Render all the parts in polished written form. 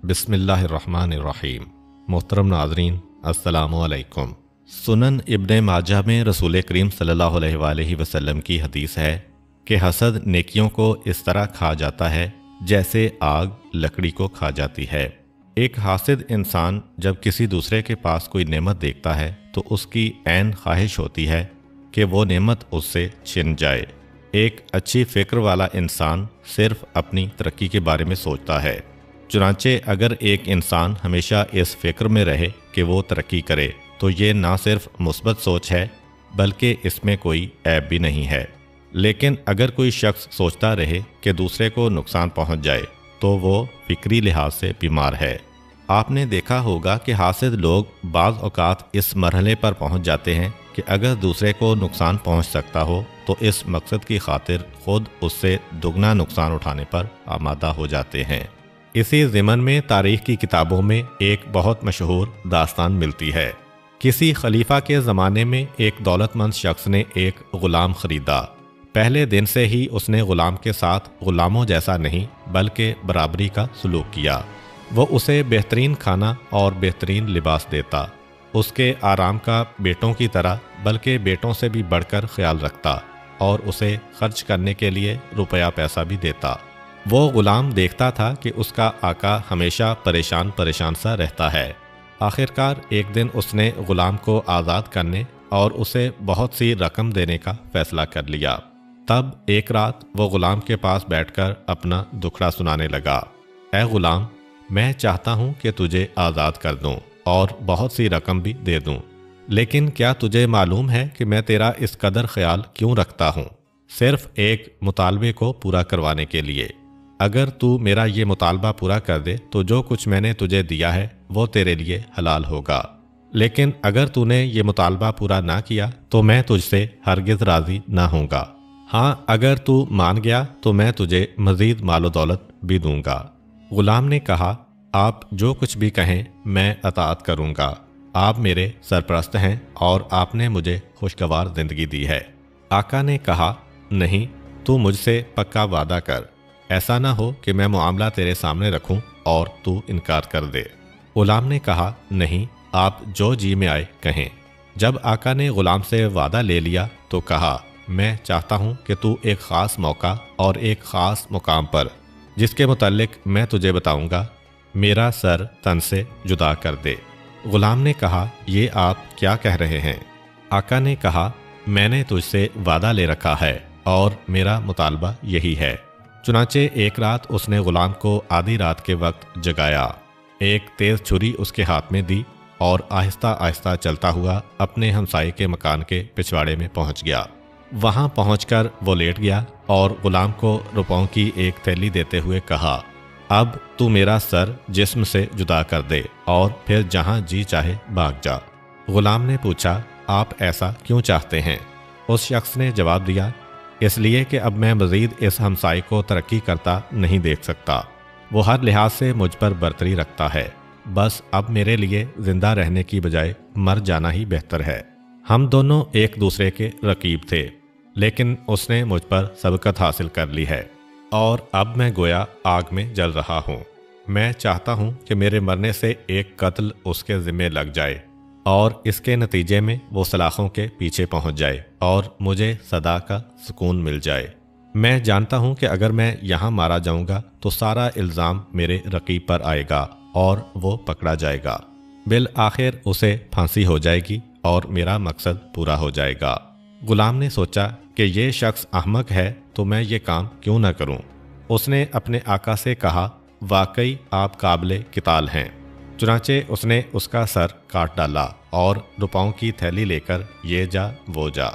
بسم اللہ الرحمن الرحیم۔ محترم ناظرین، السلام علیکم۔ سنن ابن ماجہ میں رسول کریم صلی اللہ علیہ وآلہ وسلم کی حدیث ہے کہ حسد نیکیوں کو اس طرح کھا جاتا ہے جیسے آگ لکڑی کو کھا جاتی ہے۔ ایک حاسد انسان جب کسی دوسرے کے پاس کوئی نعمت دیکھتا ہے تو اس کی عین خواہش ہوتی ہے کہ وہ نعمت اس سے چھن جائے۔ ایک اچھی فکر والا انسان صرف اپنی ترقی کے بارے میں سوچتا ہے۔ چنانچہ اگر ایک انسان ہمیشہ اس فکر میں رہے کہ وہ ترقی کرے تو یہ نہ صرف مثبت سوچ ہے بلکہ اس میں کوئی عیب بھی نہیں ہے۔ لیکن اگر کوئی شخص سوچتا رہے کہ دوسرے کو نقصان پہنچ جائے تو وہ فکری لحاظ سے بیمار ہے۔ آپ نے دیکھا ہوگا کہ حاسد لوگ بعض اوقات اس مرحلے پر پہنچ جاتے ہیں کہ اگر دوسرے کو نقصان پہنچ سکتا ہو تو اس مقصد کی خاطر خود اس سے دگنا نقصان اٹھانے پر آمادہ ہو جاتے ہیں۔ اسی ضمن میں تاریخ کی کتابوں میں ایک بہت مشہور داستان ملتی ہے۔ کسی خلیفہ کے زمانے میں ایک دولت مند شخص نے ایک غلام خریدا۔ پہلے دن سے ہی اس نے غلام کے ساتھ غلاموں جیسا نہیں بلکہ برابری کا سلوک کیا۔ وہ اسے بہترین کھانا اور بہترین لباس دیتا، اس کے آرام کا بیٹوں کی طرح بلکہ بیٹوں سے بھی بڑھ کر خیال رکھتا اور اسے خرچ کرنے کے لیے روپیہ پیسہ بھی دیتا۔ وہ غلام دیکھتا تھا کہ اس کا آقا ہمیشہ پریشان سا رہتا ہے۔ آخرکار ایک دن اس نے غلام کو آزاد کرنے اور اسے بہت سی رقم دینے کا فیصلہ کر لیا۔ تب ایک رات وہ غلام کے پاس بیٹھ کر اپنا دکھڑا سنانے لگا۔ اے غلام، میں چاہتا ہوں کہ تجھے آزاد کر دوں اور بہت سی رقم بھی دے دوں، لیکن کیا تجھے معلوم ہے کہ میں تیرا اس قدر خیال کیوں رکھتا ہوں؟ صرف ایک مطالبے کو پورا کروانے کے لیے۔ اگر تو میرا یہ مطالبہ پورا کر دے تو جو کچھ میں نے تجھے دیا ہے وہ تیرے لیے حلال ہوگا، لیکن اگر تو نے یہ مطالبہ پورا نہ کیا تو میں تجھ سے ہرگز راضی نہ ہوں گا۔ ہاں، اگر تو مان گیا تو میں تجھے مزید مال و دولت بھی دوں گا۔ غلام نے کہا، آپ جو کچھ بھی کہیں میں اطاعت کروں گا۔ آپ میرے سرپرست ہیں اور آپ نے مجھے خوشگوار زندگی دی ہے۔ آقا نے کہا، نہیں، تو مجھ سے پکا وعدہ کر، ایسا نہ ہو کہ میں معاملہ تیرے سامنے رکھوں اور تو انکار کر دے۔ غلام نے کہا، نہیں، آپ جو جی میں آئے کہیں۔ جب آقا نے غلام سے وعدہ لے لیا تو کہا، میں چاہتا ہوں کہ تو ایک خاص موقع اور ایک خاص مقام پر جس کے متعلق میں تجھے بتاؤں گا میرا سر تن سے جدا کر دے۔ غلام نے کہا، یہ آپ کیا کہہ رہے ہیں؟ آقا نے کہا، میں نے تجھ سے وعدہ لے رکھا ہے اور میرا مطالبہ یہی ہے۔ چنانچہ ایک رات اس نے غلام کو آدھی رات کے وقت جگایا، ایک تیز چھری اس کے ہاتھ میں دی اور آہستہ آہستہ چلتا ہوا اپنے ہمسائے کے مکان کے پچھواڑے میں پہنچ گیا۔ وہاں پہنچ کر وہ لیٹ گیا اور غلام کو روپوں کی ایک تھیلی دیتے ہوئے کہا، اب تو میرا سر جسم سے جدا کر دے اور پھر جہاں جی چاہے بھاگ جا۔ غلام نے پوچھا، آپ ایسا کیوں چاہتے ہیں؟ اس شخص نے جواب دیا، اس لیے کہ اب میں مزید اس ہمسائے کو ترقی کرتا نہیں دیکھ سکتا۔ وہ ہر لحاظ سے مجھ پر برتری رکھتا ہے، بس اب میرے لیے زندہ رہنے کی بجائے مر جانا ہی بہتر ہے۔ ہم دونوں ایک دوسرے کے رقیب تھے، لیکن اس نے مجھ پر سبقت حاصل کر لی ہے اور اب میں گویا آگ میں جل رہا ہوں۔ میں چاہتا ہوں کہ میرے مرنے سے ایک قتل اس کے ذمے لگ جائے اور اس کے نتیجے میں وہ سلاخوں کے پیچھے پہنچ جائے اور مجھے صدا کا سکون مل جائے۔ میں جانتا ہوں کہ اگر میں یہاں مارا جاؤں گا تو سارا الزام میرے رقیب پر آئے گا اور وہ پکڑا جائے گا۔ بالآخر اسے پھانسی ہو جائے گی اور میرا مقصد پورا ہو جائے گا۔ غلام نے سوچا کہ یہ شخص احمق ہے تو میں یہ کام کیوں نہ کروں۔ اس نے اپنے آقا سے کہا، واقعی آپ قابل قتال ہیں۔ چنانچہ اس نے اس کا سر کاٹ ڈالا اور روپوں کی تھیلی لے کر یہ جا وہ جا۔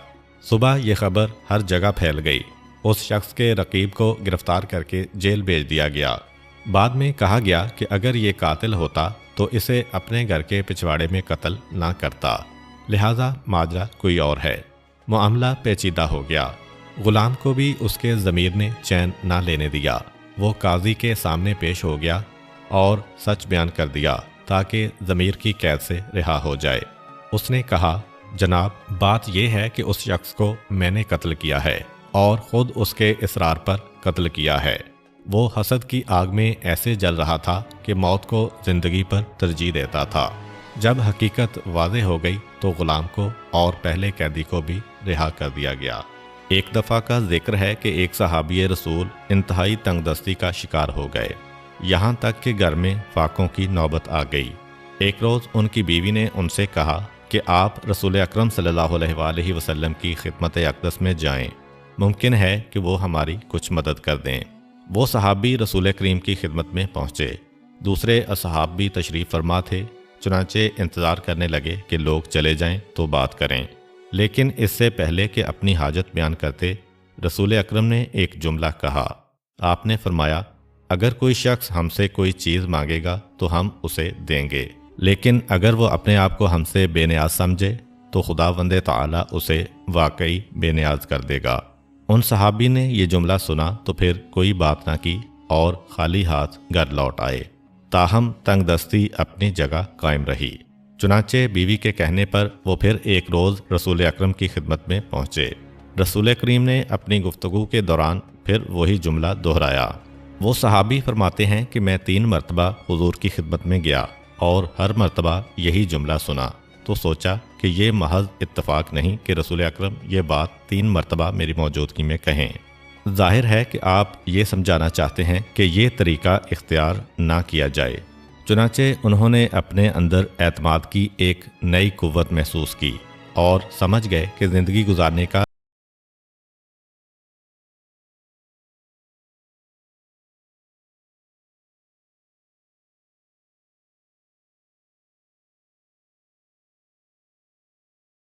صبح یہ خبر ہر جگہ پھیل گئی۔ اس شخص کے رقیب کو گرفتار کر کے جیل بھیج دیا گیا۔ بعد میں کہا گیا کہ اگر یہ قاتل ہوتا تو اسے اپنے گھر کے پچھواڑے میں قتل نہ کرتا، لہذا ماجرا کوئی اور ہے۔ معاملہ پیچیدہ ہو گیا۔ غلام کو بھی اس کے ضمیر نے چین نہ لینے دیا۔ وہ قاضی کے سامنے پیش ہو گیا اور سچ بیان کر دیا تاکہ ضمیر کی قید سے رہا ہو جائے۔ اس نے کہا، جناب، بات یہ ہے کہ اس شخص کو میں نے قتل کیا ہے اور خود اس کے اصرار پر قتل کیا ہے۔ وہ حسد کی آگ میں ایسے جل رہا تھا کہ موت کو زندگی پر ترجیح دیتا تھا۔ جب حقیقت واضح ہو گئی تو غلام کو اور پہلے قیدی کو بھی رہا کر دیا گیا۔ ایک دفعہ کا ذکر ہے کہ ایک صحابی رسول انتہائی تنگ دستی کا شکار ہو گئے، یہاں تک کہ گھر میں فاقوں کی نوبت آ گئی۔ ایک روز ان کی بیوی نے ان سے کہا کہ آپ رسول اکرم صلی اللہ علیہ وآلہ وسلم کی خدمت اقدس میں جائیں، ممکن ہے کہ وہ ہماری کچھ مدد کر دیں۔ وہ صحابی رسول کریم کی خدمت میں پہنچے۔ دوسرے اصحاب بھی تشریف فرما تھے، چنانچہ انتظار کرنے لگے کہ لوگ چلے جائیں تو بات کریں۔ لیکن اس سے پہلے کہ اپنی حاجت بیان کرتے، رسول اکرم نے ایک جملہ کہا۔ آپ نے فرمایا، اگر کوئی شخص ہم سے کوئی چیز مانگے گا تو ہم اسے دیں گے، لیکن اگر وہ اپنے آپ کو ہم سے بے نیاز سمجھے تو خداوند تعالیٰ اسے واقعی بے نیاز کر دے گا۔ ان صحابی نے یہ جملہ سنا تو پھر کوئی بات نہ کی اور خالی ہاتھ گھر لوٹ آئے، تاہم تنگ دستی اپنی جگہ قائم رہی۔ چنانچہ بیوی کے کہنے پر وہ پھر ایک روز رسول اکرم کی خدمت میں پہنچے۔ رسول کریم نے اپنی گفتگو کے دوران پھر وہی جملہ دہرایا۔ وہ صحابی فرماتے ہیں کہ میں 3 مرتبہ حضور کی خدمت میں گیا اور ہر مرتبہ یہی جملہ سنا تو سوچا کہ یہ محض اتفاق نہیں کہ رسول اکرم یہ بات 3 مرتبہ میری موجودگی میں کہیں۔ ظاہر ہے کہ آپ یہ سمجھانا چاہتے ہیں کہ یہ طریقہ اختیار نہ کیا جائے۔ چنانچہ انہوں نے اپنے اندر اعتماد کی ایک نئی قوت محسوس کی اور سمجھ گئے کہ زندگی گزارنے کا